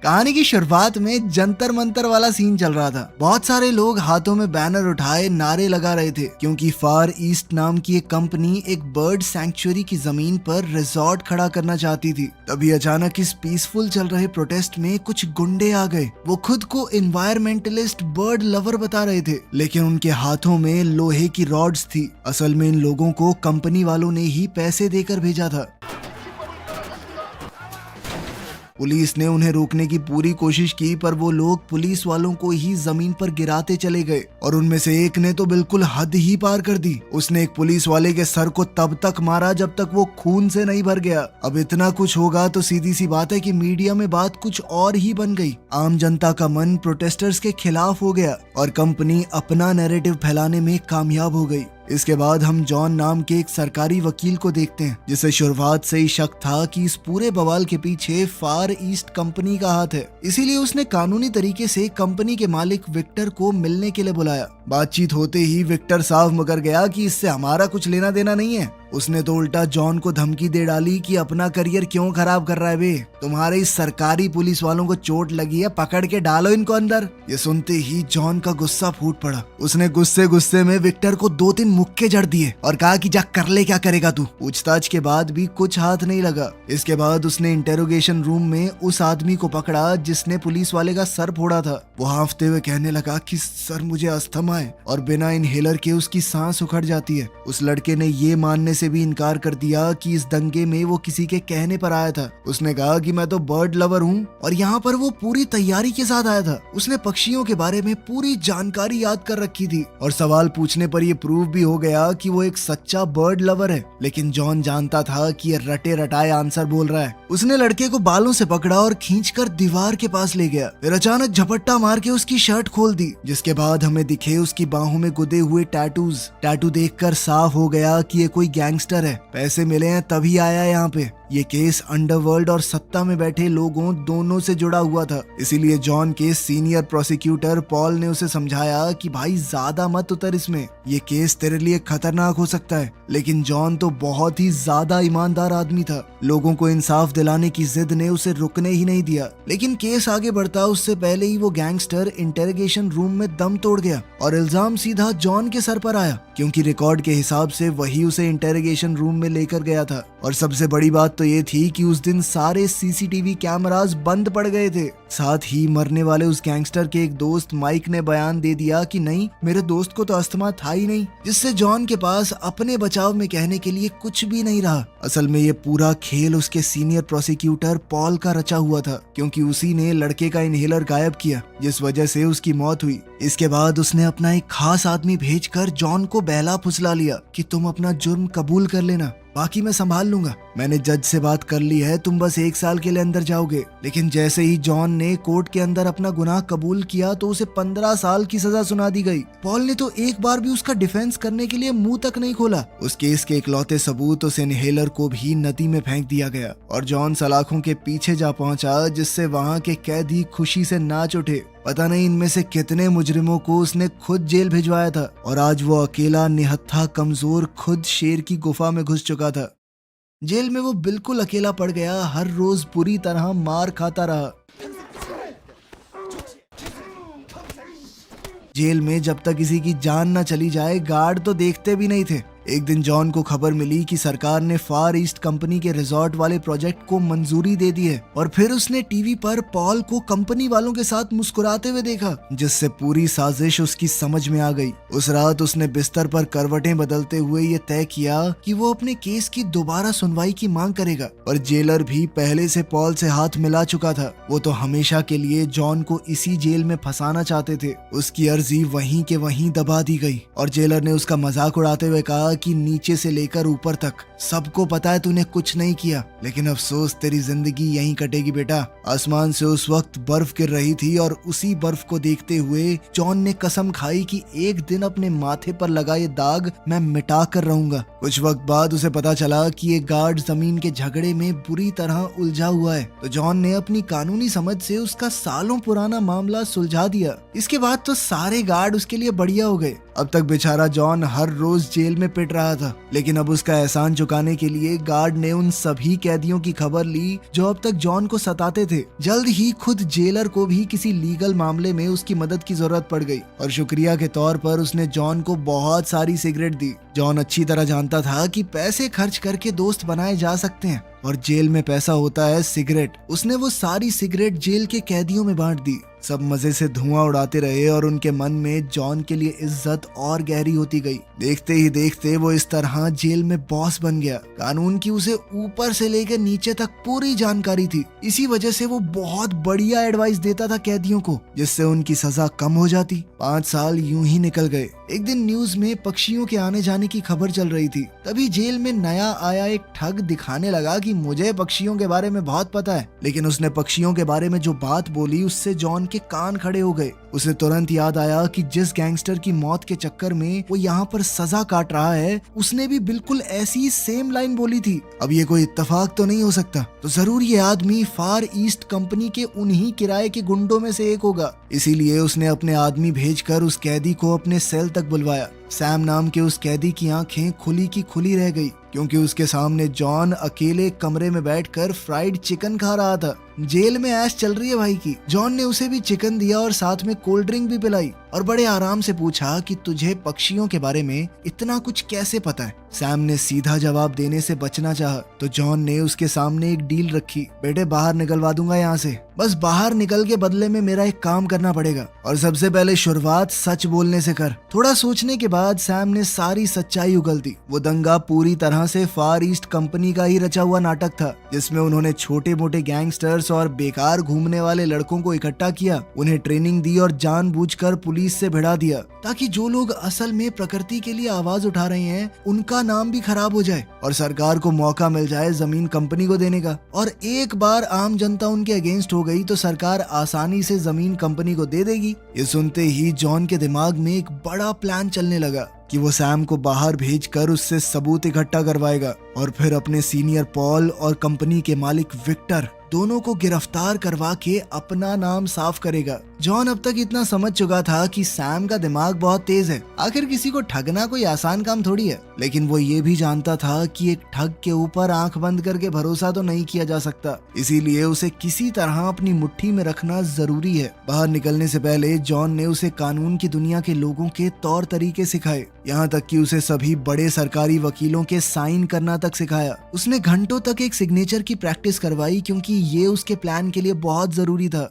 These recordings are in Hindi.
कहानी की शुरुआत में जंतर मंतर वाला सीन चल रहा था। बहुत सारे लोग हाथों में बैनर उठाए नारे लगा रहे थे क्योंकि फार ईस्ट नाम की एक कंपनी एक बर्ड सैंक्चुअरी की जमीन पर रिजॉर्ट खड़ा करना चाहती थी। तभी अचानक इस पीसफुल चल रहे प्रोटेस्ट में कुछ गुंडे आ गए। वो खुद को एनवायरमेंटलिस्ट बर्ड लवर बता रहे थे, लेकिन उनके हाथों में लोहे की रॉड्स थी। असल में इन लोगों को कंपनी वालों ने ही पैसे देकर भेजा था। पुलिस ने उन्हें रोकने की पूरी कोशिश की, पर वो लोग पुलिस वालों को ही जमीन पर गिराते चले गए और उनमें से एक ने तो बिल्कुल हद ही पार कर दी। उसने एक पुलिस वाले के सर को तब तक मारा जब तक वो खून से नहीं भर गया। अब इतना कुछ होगा तो सीधी सी बात है कि मीडिया में बात कुछ और ही बन गई। आम जनता का मन प्रोटेस्टर्स के खिलाफ हो गया और कंपनी अपना नैरेटिव फैलाने में कामयाब हो गई। इसके बाद हम जॉन नाम के एक सरकारी वकील को देखते हैं, जिसे शुरुआत से ही शक था कि इस पूरे बवाल के पीछे फार ईस्ट कंपनी का हाथ है। इसीलिए उसने कानूनी तरीके से कंपनी के मालिक विक्टर को मिलने के लिए बुलाया। बातचीत होते ही विक्टर साफ मुकर गया कि इससे हमारा कुछ लेना देना नहीं है। उसने तो उल्टा जॉन को धमकी दे डाली कि अपना करियर क्यों खराब कर रहा है बे, तुम्हारे इस सरकारी पुलिस वालों को चोट लगी है, पकड़ के डालो इनको अंदर। ये सुनते ही जॉन का गुस्सा फूट पड़ा। उसने गुस्से में विक्टर को 2-3 मुक्के जड़ दिए और कहा कि जा कर ले, क्या करेगा तू। पूछताछ के बाद भी कुछ हाथ नहीं लगा। इसके बाद उसने इंटेरोगेशन रूम में उस आदमी को पकड़ा जिसने पुलिस वाले का सर फोड़ा था। वो हांफते हुए कहने लगा कि सर मुझे अस्थमा है और बिना इनहेलर के उसकी सांस उखड़ जाती है। उस लड़के ने ये मानने से भी इनकार कर दिया कि इस दंगे में वो किसी के कहने पर आया था। उसने कहा कि मैं तो बर्ड लवर हूँ और यहाँ पर वो पूरी तैयारी के साथ आया था। उसने पक्षियों के बारे में पूरी जानकारी याद कर रखी थी और सवाल पूछने पर यह प्रूव भी हो गया कि वो एक सच्चा बर्ड लवर है। लेकिन जॉन जानता था कि ये रटे रटाए आंसर बोल रहा है। उसने लड़के को बालों से पकड़ा और खींचकर दीवार के पास ले गया। फिर अचानक झपट्टा मार के उसकी शर्ट खोल दी, जिसके बाद हमें दिखे उसकी बाहों में गुदे हुए टैटू देखकर साफ हो गया कि ये कोई गैंगस्टर है। पैसे मिले हैं तभी आया है यहाँ पे। ये केस अंडरवर्ल्ड और सत्ता में बैठे लोगों दोनों से जुड़ा हुआ था। इसीलिए जॉन के सीनियर प्रोसिक्यूटर पॉल ने उसे समझाया कि भाई ज्यादा मत उतर इसमें, ये केस तेरे लिए खतरनाक हो सकता है। लेकिन जॉन तो बहुत ही ज्यादा ईमानदार आदमी था। लोगों को इंसाफ दिलाने की जिद ने उसे रुकने ही नहीं दिया। लेकिन केस आगे बढ़ता उससे पहले ही वो गैंगस्टर इंटेरोगेशन रूम में दम तोड़ गया और इल्जाम सीधा जॉन के सर पर आया, क्योंकि रिकॉर्ड के हिसाब से वही उसे इंटेरोगेशन रूम में लेकर गया था। और सबसे बड़ी बात तो ये थी कि उस दिन सारे सीसीटीवी कैमरास बंद पड़ गए थे। साथ ही मरने वाले उस गैंगस्टर के एक दोस्त माइक ने बयान दे दिया कि नहीं, मेरे दोस्त को तो अस्थमा था ही नहीं, जिससे जॉन के पास अपने बचाव में कहने के लिए कुछ भी नहीं रहा। असल में ये पूरा खेल उसके सीनियर प्रोसिक्यूटर पॉल का रचा हुआ था, क्योंकि उसी ने लड़के का इनहेलर गायब किया, जिस वजह से उसकी मौत हुई। इसके बाद उसने अपना एक खास आदमी भेजकर जॉन को बहला फुसला लिया कि तुम अपना जुर्म कबूल कर लेना, बाकी मैं संभाल लूंगा। मैंने जज से बात कर ली है, तुम बस 1 साल के लिए अंदर जाओगे। लेकिन जैसे ही जॉन ने कोर्ट के अंदर अपना गुनाह कबूल किया तो उसे 15 साल की सजा सुना दी गई। पॉल ने तो एक बार भी उसका डिफेंस करने के लिए मुंह तक नहीं खोला। उस केस के इकलौते सबूत उस इनहेलर को भी नदी में फेंक दिया गया और जॉन सलाखों के पीछे जा पहुंचा, जिससे वहां के कैदी खुशी से नाच उठे। पता नहीं इनमें से कितने मुजरिमों को उसने खुद जेल भिजवाया था और आज वो अकेला निहत्था कमजोर खुद शेर की गुफा में घुस चुका था। जेल में वो बिल्कुल अकेला पड़ गया, हर रोज बुरी तरह मार खाता रहा। जेल में जब तक किसी की जान न चली जाए गार्ड तो देखते भी नहीं थे। एक दिन जॉन को खबर मिली कि सरकार ने फार ईस्ट कंपनी के रिजॉर्ट वाले प्रोजेक्ट को मंजूरी दे दी है और फिर उसने टीवी पर पॉल को कंपनी वालों के साथ मुस्कुराते हुए देखा, जिससे पूरी साजिश उसकी समझ में आ गई। उस रात उसने बिस्तर पर करवटें बदलते हुए ये तय किया कि वो अपने केस की दोबारा सुनवाई की मांग करेगा। और जेलर भी पहले से पॉल से हाथ मिला चुका था। वो तो हमेशा के लिए जॉन को इसी जेल में फंसाना चाहते थे। उसकी अर्जी वहीं के वहीं दबा दी गई और जेलर ने उसका मजाक उड़ाते हुए कहा कि नीचे से लेकर ऊपर तक सबको पता है तूने कुछ नहीं किया, लेकिन अफसोस तेरी जिंदगी यहीं कटेगी बेटा। आसमान से उस वक्त बर्फ गिर रही थी और उसी बर्फ को देखते हुए जॉन ने कसम खाई कि एक दिन अपने माथे पर लगा ये दाग मैं मिटा कर रहूंगा। कुछ वक्त बाद उसे पता चला कि ये गार्ड जमीन के झगड़े में बुरी तरह उलझा हुआ है, तो जॉन ने अपनी कानूनी समझ से उसका सालों पुराना मामला सुलझा दिया। इसके बाद तो सारे गार्ड उसके लिए बढ़िया हो गए। अब तक बेचारा जॉन हर रोज जेल में पिट रहा था, लेकिन अब उसका एहसान चुकाने के लिए गार्ड ने उन सभी कैदियों की खबर ली जो अब तक जॉन को सताते थे। जल्द ही खुद जेलर को भी किसी लीगल मामले में उसकी मदद की जरूरत पड़ गई और शुक्रिया के तौर पर उसने जॉन को बहुत सारी सिगरेट दी। जॉन अच्छी तरह जानता था कि पैसे खर्च करके दोस्त बनाए जा सकते हैं और जेल में पैसा होता है सिगरेट। उसने वो सारी सिगरेट जेल के कैदियों में बांट दी। सब मजे से धुआं उड़ाते रहे और उनके मन में जॉन के लिए इज्जत और गहरी होती गई। देखते ही देखते वो इस तरह जेल में बॉस बन गया। कानून की उसे ऊपर से लेकर नीचे तक पूरी जानकारी थी। इसी वजह से वो बहुत बढ़िया एडवाइस देता था कैदियों को, जिससे उनकी सजा कम हो जाती। 5 साल यूं ही निकल गए। एक दिन न्यूज में पक्षियों के आने जाने की खबर चल रही थी। तभी जेल में नया आया एक ठग दिखाने लगा कि मुझे पक्षियों के बारे में बहुत पता है, लेकिन उसने पक्षियों के बारे में जो बात बोली उससे जॉन के कान खड़े हो गए। उसे तुरंत याद आया कि जिस गैंगस्टर की मौत के चक्कर में वो यहाँ पर सजा काट रहा है, उसने भी बिल्कुल ऐसी सेम लाइन बोली थी। अब ये कोई इत्तेफाक तो नहीं हो सकता, तो जरूर ये आदमी फार ईस्ट कंपनी के उन्हीं किराए के गुंडों में से एक होगा। इसीलिए उसने अपने आदमी भेजकर उस कैदी को अपने सेल तक बुलवाया। सैम नाम के उस कैदी की आंखें खुली की खुली रह गई, क्योंकि उसके सामने जॉन अकेले कमरे में बैठकर फ्राइड चिकन खा रहा था। जेल में ऐश चल रही है भाई की। जॉन ने उसे भी चिकन दिया और साथ में कोल्ड ड्रिंक भी पिलाई और बड़े आराम से पूछा कि तुझे पक्षियों के बारे में इतना कुछ कैसे पता है। सैम ने सीधा जवाब देने से बचना चाहा, तो जॉन ने उसके सामने एक डील रखी। बेटे बाहर निकलवा दूंगा यहाँ से, बस बाहर निकल के बदले में मेरा एक काम करना पड़ेगा और सबसे पहले शुरुआत सच बोलने से कर। थोड़ा सोचने के बाद सैम ने सारी सच्चाई उगल दी। वो दंगा पूरी तरह से फार ईस्ट कंपनी का ही रचा हुआ नाटक था, जिसमें उन्होंने छोटे मोटे गैंगस्टर्स और बेकार घूमने वाले लड़कों को इकट्ठा किया, उन्हें ट्रेनिंग दी और जानबूझकर पुलिस से भिड़ा दिया, ताकि जो लोग असल में प्रकृति के लिए आवाज उठा रहे हैं उनका नाम भी खराब हो जाए और सरकार को मौका मिल जाए जमीन कंपनी को देने का। और एक बार आम जनता उनके अगेंस्ट हो गई तो सरकार आसानी से जमीन कंपनी को दे देगी। ये सुनते ही जॉन के दिमाग में एक बड़ा प्लान चलने लगा कि वो सैम को बाहर भेजकर उससे सबूत इकट्ठा करवाएगा और फिर अपने सीनियर पॉल और कंपनी के मालिक विक्टर दोनों को गिरफ्तार करवा के अपना नाम साफ करेगा। जॉन अब तक इतना समझ चुका था कि सैम का दिमाग बहुत तेज है। आखिर किसी को ठगना कोई आसान काम थोड़ी है, लेकिन वो ये भी जानता था कि एक ठग के ऊपर आंख बंद करके भरोसा तो नहीं किया जा सकता। इसीलिए उसे किसी तरह अपनी मुट्ठी में रखना जरूरी है। बाहर निकलने से पहले जॉन ने उसे कानून की दुनिया के लोगों के तौर तरीके सिखाए, यहाँ तक कि उसे सभी बड़े सरकारी वकीलों के साइन करना तक सिखाया। उसने घंटों तक एक सिग्नेचर की प्रैक्टिस करवाई, क्योंकि ये उसके प्लान के लिए बहुत जरूरी था।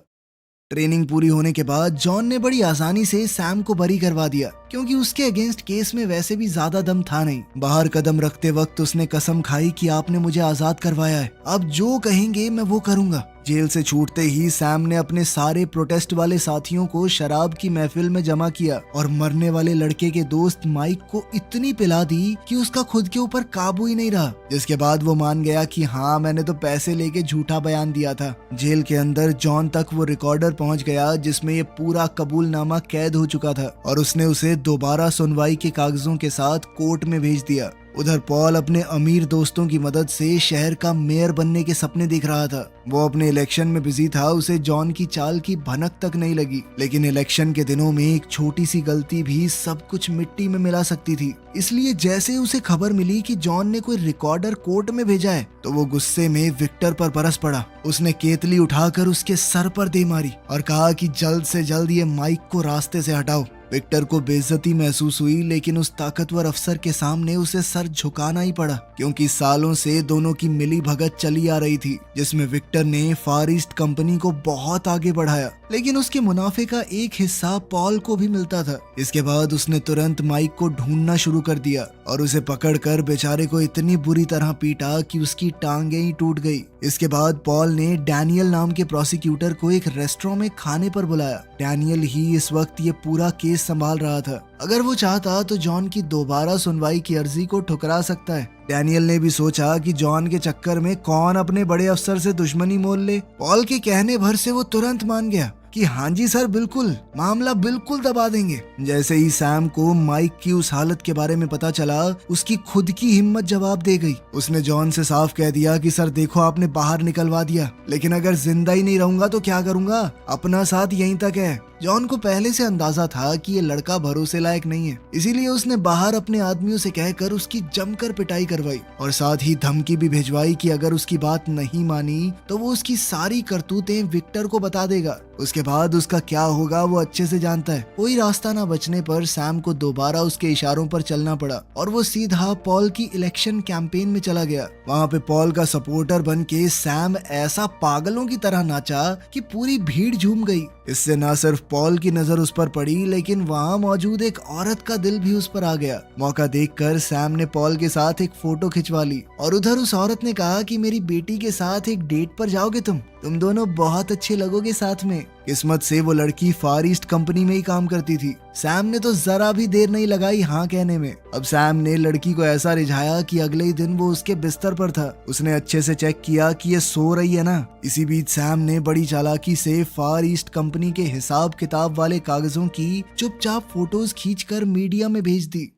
ट्रेनिंग पूरी होने के बाद जॉन ने बड़ी आसानी से सैम को बरी करवा दिया, क्योंकि उसके अगेंस्ट केस में वैसे भी ज्यादा दम था नहीं। बाहर कदम रखते वक्त उसने कसम खाई कि आपने मुझे आजाद करवाया है, अब जो कहेंगे मैं वो करूंगा। जेल से छूटते ही सैम ने अपने सारे प्रोटेस्ट वाले साथियों को शराब की महफिल में जमा किया और मरने वाले लड़के के दोस्त माइक को इतनी पिला दी कि उसका खुद के ऊपर काबू ही नहीं रहा, जिसके बाद वो मान गया कि हाँ मैंने तो पैसे लेके झूठा बयान दिया था। जेल के अंदर जॉन तक वो रिकॉर्डर पहुंच गया जिसमें ये पूरा कबूलनामा कैद हो चुका था और उसने उसे दोबारा सुनवाई के कागजों के साथ कोर्ट में भेज दिया। उधर पॉल अपने अमीर दोस्तों की मदद से शहर का मेयर बनने के सपने देख रहा था। वो अपने इलेक्शन में बिजी था, उसे जॉन की चाल की भनक तक नहीं लगी, लेकिन इलेक्शन के दिनों में एक छोटी सी गलती भी सब कुछ मिट्टी में मिला सकती थी। इसलिए जैसे उसे खबर मिली कि जॉन ने कोई रिकॉर्डर कोर्ट में भेजा है, तो वो गुस्से में विक्टर पर बरस पड़ा। उसने केतली उठाकर उसके सर पर दे मारी और कहा कि जल्द से जल्द ये माइक को रास्ते से हटाओ। विक्टर को बेइज्जती महसूस हुई, लेकिन उस ताकतवर अफसर के सामने उसे सर झुकाना ही पड़ा, क्योंकि सालों से दोनों की मिली भगत चली आ रही थी, जिसमें विक्टर ने फार ईस्ट कंपनी को बहुत आगे बढ़ाया, लेकिन उसके मुनाफे का एक हिस्सा पॉल को भी मिलता था। इसके बाद उसने तुरंत माइक को ढूंढना शुरू कर दिया और उसे पकड़कर बेचारे को इतनी बुरी तरह पीटा कि उसकी टांगें ही टूट गई। इसके बाद पॉल ने डैनियल नाम के प्रोसिक्यूटर को एक रेस्टोरेंट में खाने पर बुलाया। डैनियल ही इस वक्त ये पूरा केस संभाल रहा था। अगर वो चाहता तो जॉन की दोबारा सुनवाई की अर्जी को ठुकरा सकता है। डैनियल ने भी सोचा कि जॉन के चक्कर में कौन अपने बड़े अफसर से दुश्मनी मोल ले। पॉल के कहने भर से वो तुरंत मान गया कि हाँ जी सर, बिल्कुल, मामला बिल्कुल दबा देंगे। जैसे ही सैम को माइक की उस हालत के बारे में पता चला, उसकी खुद की हिम्मत जवाब दे गई। उसने जॉन से साफ कह दिया कि सर देखो, आपने बाहर निकलवा दिया, लेकिन अगर जिंदा ही नहीं रहूंगा तो क्या करूंगा, अपना साथ यहीं तक है। जॉन को पहले से अंदाजा था कि ये लड़का भरोसे लायक नहीं है, इसीलिए उसने बाहर अपने आदमियों से कहकर उसकी जमकर पिटाई करवाई और साथ ही धमकी भी भिजवाई कि अगर उसकी बात नहीं मानी तो वो उसकी सारी करतूतें विक्टर को बता देगा। उसके बाद उसका क्या होगा वो अच्छे से जानता है। कोई रास्ता ना बचने पर सैम को दोबारा उसके इशारों पर चलना पड़ा और वो सीधा पॉल की इलेक्शन कैंपेन में चला गया। वहाँ पे पॉल का सपोर्टर बन के सैम ऐसा पागलों की तरह नाचा कि पूरी भीड़ झूम गई। इससे न सिर्फ पॉल की नजर उस पर पड़ी, लेकिन वहाँ मौजूद एक औरत का दिल भी उस पर आ गया। मौका देखकर सैम ने पॉल के साथ एक फोटो खिंचवा ली और उधर उस औरत ने कहा कि मेरी बेटी के साथ एक डेट पर जाओगे तुम दोनों बहुत अच्छे लगोगे साथ में। किस्मत से वो लड़की फार ईस्ट कंपनी में ही काम करती थी। सैम ने तो जरा भी देर नहीं लगाई हाँ कहने में। अब सैम ने लड़की को ऐसा रिझाया कि अगले ही दिन वो उसके बिस्तर पर था। उसने अच्छे से चेक किया कि ये सो रही है ना। इसी बीच सैम ने बड़ी चालाकी से फार ईस्ट कंपनी के हिसाब किताब वाले कागजों की चुपचाप फोटोज खींचकर मीडिया में भेज दी।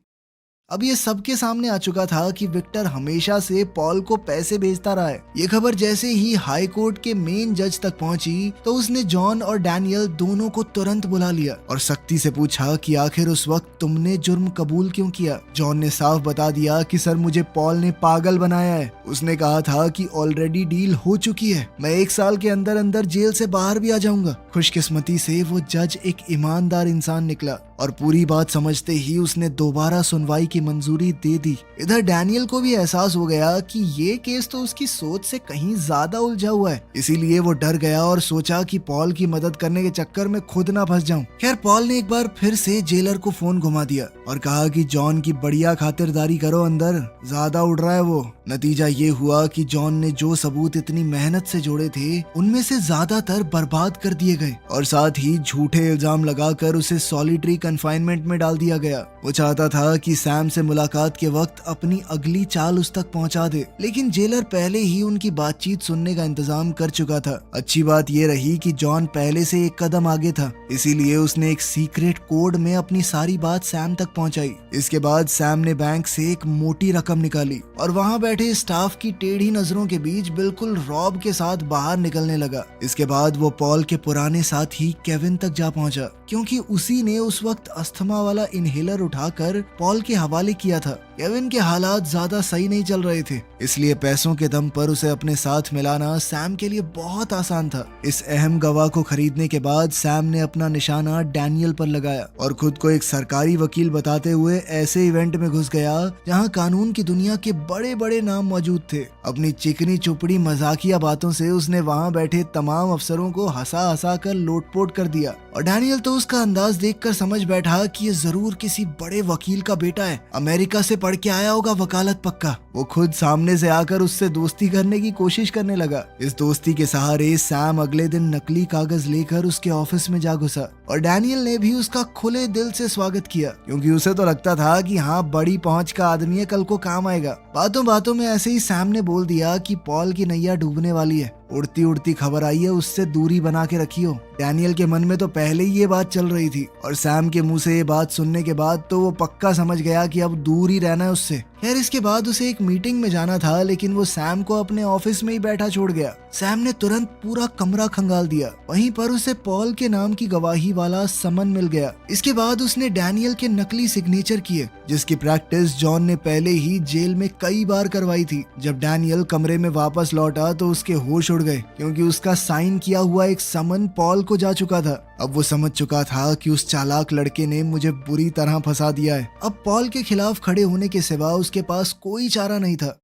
अब ये सबके सामने आ चुका था कि विक्टर हमेशा से पॉल को पैसे भेजता रहा है। ये खबर जैसे ही हाई कोर्ट के मेन जज तक पहुंची तो उसने जॉन और डैनियल दोनों को तुरंत बुला लिया और सख्ती से पूछा कि आखिर उस वक्त तुमने जुर्म कबूल क्यों किया। जॉन ने साफ बता दिया कि सर मुझे पॉल ने पागल बनाया है। उसने कहा था कि ऑलरेडी डील हो चुकी है, मैं 1 साल के अंदर अंदर जेल से बाहर भी आ जाऊंगा। खुशकिस्मती से वो जज एक ईमानदार इंसान निकला और पूरी बात समझते ही उसने दोबारा सुनवाई की मंजूरी दे दी। इधर डैनियल को भी एहसास हो गया कि ये केस तो उसकी सोच से कहीं ज्यादा उलझा हुआ है, इसीलिए वो डर गया और सोचा कि पॉल की मदद करने के चक्कर में खुद ना फंस जाऊं। खैर पॉल ने एक बार फिर से जेलर को फोन घुमा दिया और कहा कि जॉन की बढ़िया खातिरदारी करो, अंदर ज्यादा उड़ रहा है वो। नतीजा ये हुआ कि जॉन ने जो सबूत इतनी मेहनत से जोड़े थे उनमें से ज्यादातर बर्बाद कर दिए गए और साथ ही झूठे इल्जाम लगाकर उसे सॉलिटरी कन्फाइनमेंट में डाल दिया गया। वो चाहता था कि सैम से मुलाकात के वक्त अपनी अगली चाल उस तक पहुंचा दे, लेकिन जेलर पहले ही उनकी बातचीत सुनने का इंतजाम कर चुका था। अच्छी बात ये रही कि जॉन पहले से एक कदम आगे था, इसीलिए उसने एक सीक्रेट कोड में अपनी सारी बात सैम तक पहुंचाई। इसके बाद सैम ने बैंक से एक मोटी रकम निकाली और वहां बैठे स्टाफ की टेढ़ी नजरों के बीच बिल्कुल रॉब के साथ बाहर निकलने लगा। इसके बाद वो पॉल के पुराने साथी केविन तक जा पहुंचा, क्योंकि उसी ने उस वक्त अस्थमा वाला इनहेलर उठाकर पॉल के हवाले किया था। केविन के हालात ज्यादा सही नहीं चल रहे थे, इसलिए पैसों के दम पर उसे अपने साथ मिलाना सैम के लिए बहुत आसान था। इस अहम गवाह को खरीदने के बाद सैम ने अपना निशाना डैनियल पर लगाया और खुद को एक सरकारी वकील बताते हुए ऐसे इवेंट में घुस गया जहां कानून की दुनिया के बड़े बड़े नाम मौजूद थे। अपनी चिकनी चुपड़ी मजाकिया बातों से उसने वहां बैठे तमाम अफसरों को हंसा हंसा कर लोटपोट कर दिया और डैनियल तो उसका अंदाज देखकर समझ बैठा कि ये जरूर किसी बड़े वकील का बेटा है, अमेरिका से पढ़ के आया होगा वकालत पक्का। वो खुद सामने से आकर उससे दोस्ती करने की कोशिश करने लगा। इस दोस्ती के सहारे सैम अगले दिन नकली कागज लेकर उसके ऑफिस में जा घुसा और डैनियल ने भी उसका खुले दिल से स्वागत किया, क्योंकि उसे तो लगता था कि हाँ बड़ी पहुंच का आदमी है, कल को काम आएगा। बातों बातों में ऐसे ही सैम ने बोल दिया कि पॉल की नैया डूबने वाली है, उड़ती उड़ती खबर आई है, उससे दूरी बना के रखियो। डैनियल के मन में तो पहले ही ये बात चल रही थी और सैम के मुंह से ये बात सुनने के बाद तो वो पक्का समझ गया कि अब दूर ही रहना है उससे। खैर इसके बाद उसे एक मीटिंग में जाना था, लेकिन वो सैम को अपने ऑफिस में ही बैठा छोड़ गया। सैम ने तुरंत पूरा कमरा खंगाल दिया। वहीं पर उसे पॉल के नाम की गवाही वाला समन मिल गया। इसके बाद उसने डैनियल के नकली सिग्नेचर किए, जिसकी प्रैक्टिस जॉन ने पहले ही जेल में कई बार करवाई थी। जब डैनियल कमरे में वापस लौटा तो उसके होश उड़ गए, क्योंकि उसका साइन किया हुआ एक समन पॉल को जा चुका था। अब वो समझ चुका था कि उस चालाक लड़के ने मुझे बुरी तरह फंसा दिया है। अब पॉल के खिलाफ खड़े होने के सिवा उसके पास कोई चारा नहीं था।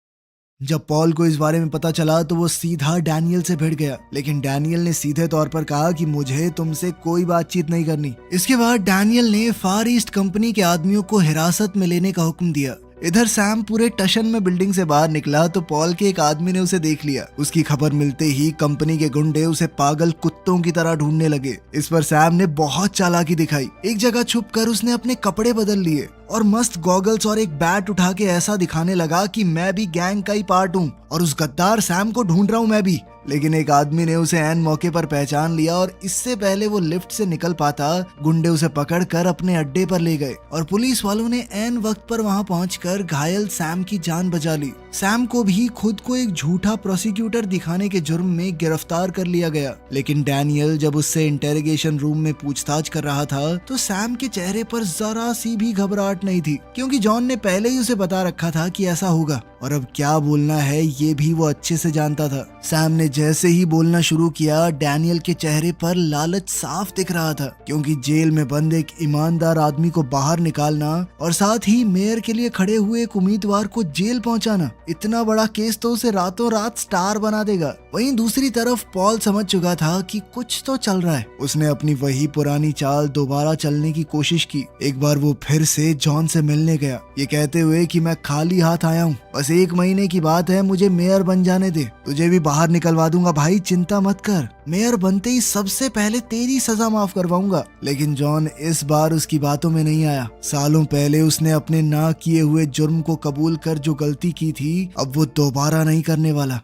जब पॉल को इस बारे में पता चला तो वो सीधा डैनियल से भिड़ गया, लेकिन डैनियल ने सीधे तौर पर कहा कि मुझे तुमसे कोई बातचीत नहीं करनी। इसके बाद डैनियल ने फार ईस्ट कंपनी के आदमियों को हिरासत में लेने का हुक्म दिया। इधर सैम पूरे टशन में बिल्डिंग से बाहर निकला तो पॉल के एक आदमी ने उसे देख लिया। उसकी खबर मिलते ही कंपनी के गुंडे उसे पागल कुत्तों की तरह ढूंढने लगे। इस पर सैम ने बहुत चालाकी दिखाई। एक जगह छुपकर उसने अपने कपड़े बदल लिए और मस्त गॉगल्स और एक बैट उठा के ऐसा दिखाने लगा कि मैं भी गैंग का ही पार्ट हूँ और उस गद्दार सैम को ढूंढ रहा हूँ मैं भी। लेकिन एक आदमी ने उसे ऐन मौके पर पहचान लिया और इससे पहले वो लिफ्ट से निकल पाता, गुंडे उसे पकड़कर अपने अड्डे पर ले गए और पुलिस वालों ने ऐन वक्त पर वहां पहुंचकर घायल सैम की जान बचा ली। सैम को भी खुद को एक झूठा प्रोसिक्यूटर दिखाने के जुर्म में गिरफ्तार कर लिया गया। लेकिन डैनियल जब उससे इंटेरोगेशन रूम में पूछताछ कर रहा था तो सैम के चेहरे पर जरा सी भी घबराहट नहीं थी, क्योंकि जॉन ने पहले ही उसे बता रखा था कि ऐसा होगा और अब क्या बोलना है ये भी वो अच्छे से जानता था। सैम ने जैसे ही बोलना शुरू किया, डैनियल के चेहरे पर लालच साफ दिख रहा था, क्योंकि जेल में बंद एक ईमानदार आदमी को बाहर निकालना और साथ ही मेयर के लिए खड़े हुए एक उम्मीदवार को जेल पहुंचाना, इतना बड़ा केस तो उसे रातों रात स्टार बना देगा। वहीं दूसरी तरफ पॉल समझ चुका था कि कुछ तो चल रहा है। उसने अपनी वही पुरानी चाल दोबारा चलने की कोशिश की। एक बार वो फिर से जॉन से मिलने गया, ये कहते हुए कि मैं खाली हाथ आया हूँ, बस 1 महीने की बात है, मुझे मेयर बन जाने दे, तुझे भी बाहर निकलवा दूंगा भाई, चिंता मत कर, मेयर बनते ही सबसे पहले तेरी सजा माफ करवाऊंगा। लेकिन जॉन इस बार उसकी बातों में नहीं आया। सालों पहले उसने अपने ना किए हुए जुर्म को कबूल कर जो गलती की थी, अब वो दोबारा नहीं करने वाला।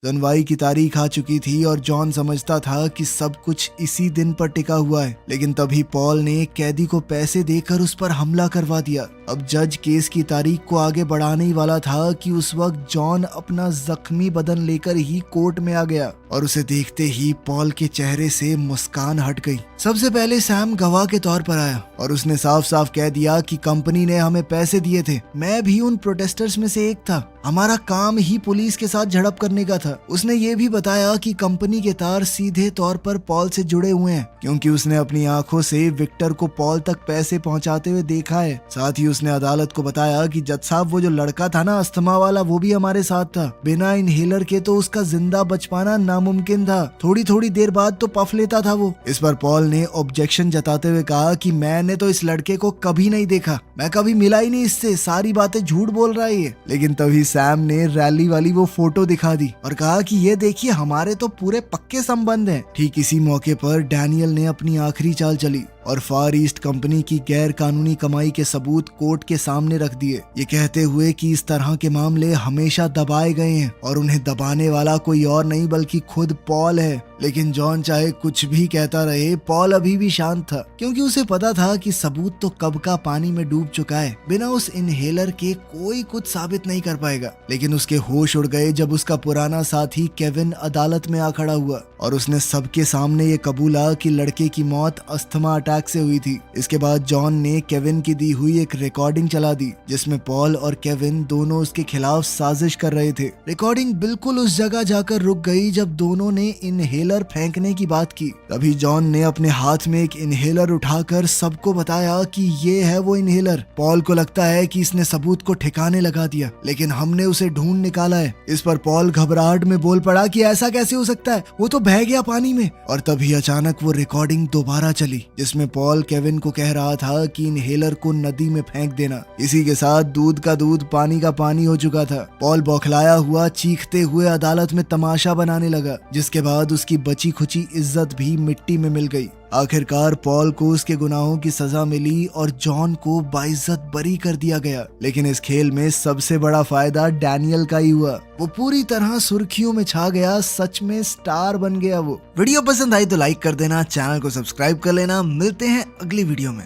सुनवाई की तारीख आ चुकी थी और जॉन समझता था कि सब कुछ इसी दिन पर टिका हुआ है, लेकिन तभी पॉल ने कैदी को पैसे देकर उस पर हमला करवा दिया। अब जज केस की तारीख को आगे बढ़ाने ही वाला था कि उस वक्त जॉन अपना जख्मी बदन लेकर ही कोर्ट में आ गया और उसे देखते ही पॉल के चेहरे से मुस्कान हट गई। सबसे पहले सैम गवाह के तौर पर आया और उसने साफ साफ कह दिया कि कंपनी ने हमें पैसे दिए थे, मैं भी उन प्रोटेस्टर्स में से एक था, हमारा काम ही पुलिस के साथ झड़प करने का था। उसने ये भी बताया कि कंपनी के तार सीधे तौर पर पॉल से जुड़े हुए हैं, क्योंकि उसने अपनी आंखों से विक्टर को पॉल तक पैसे पहुंचाते हुए देखा है। साथ ही उसने अदालत को बताया कि जज साहब, वो जो लड़का था ना अस्थमा वाला, वो भी हमारे साथ था, बिना इनहेलर के तो उसका जिंदा बच पाना नामुमकिन था, थोड़ी थोड़ी देर बाद तो पफ लेता था वो। इस पर पॉल ने ऑब्जेक्शन जताते हुए कहा कि मैंने तो इस लड़के को कभी नहीं देखा, मैं कभी मिला ही नहीं इससे, सारी बातें झूठ बोल रहा है ये। लेकिन तभी सैम ने रैली वाली वो फोटो दिखा दी और कहा कि ये देखिए, हमारे तो पूरे पक्के संबंध हैं। ठीक इसी मौके पर डैनियल ने अपनी आखिरी चाल चली और फार ईस्ट कंपनी की गैर कानूनी कमाई के सबूत कोर्ट के सामने रख दिए, ये कहते हुए कि इस तरह के मामले हमेशा दबाए गए हैं और उन्हें दबाने वाला कोई और नहीं बल्कि खुद पॉल है। लेकिन जॉन चाहे कुछ भी कहता रहे, पॉल अभी भी शांत था, क्योंकि उसे पता था कि सबूत तो कब का पानी में डूब चुका है, बिना उस इनहेलर के कोई कुछ साबित नहीं कर पाएगा। लेकिन उसके होश उड़ गए जब उसका पुराना साथी केविन अदालत में आ खड़ा हुआ और उसने सबके सामने ये कबूला कि लड़के की मौत अस्थमा अटैक से हुई थी। इसके बाद जॉन ने केविन की दी हुई एक रिकॉर्डिंग चला दी, जिसमें पॉल और केविन दोनों उसके खिलाफ साजिश कर रहे थे। रिकॉर्डिंग बिल्कुल उस जगह जाकर रुक गई जब दोनों ने इनहेलर फेंकने की बात की। तभी जॉन ने अपने हाथ में एक इनहेलर उठाकर सबको बताया कि ये है वो इनहेलर। पॉल को लगता है कि इसने सबूत को ठिकाने लगा दिया, लेकिन हमने उसे ढूंढ निकाला है। इस पर पॉल घबराहट में बोल पड़ा कि ऐसा कैसे हो सकता है, वो तो बह गया पानी में। और तभी अचानक वो रिकॉर्डिंग दोबारा चली, जिसमें पॉल केविन को कह रहा था कि इनहेलर को नदी में फेंक देना। इसी के साथ दूध का दूध पानी का पानी हो चुका था। पॉल बौखलाया हुआ चीखते हुए अदालत में तमाशा बनाने लगा, जिसके बाद उसकी बची खुची इज्जत भी मिट्टी में मिल गई। आखिरकार पॉल को उसके गुनाहों की सजा मिली और जॉन को बाइज्जत बरी कर दिया गया। लेकिन इस खेल में सबसे बड़ा फायदा डैनियल का ही हुआ। वो पूरी तरह सुर्खियों में छा गया, सच में स्टार बन गया वो। वीडियो पसंद आई तो लाइक कर देना, चैनल को सब्सक्राइब कर लेना। मिलते हैं अगली वीडियो में।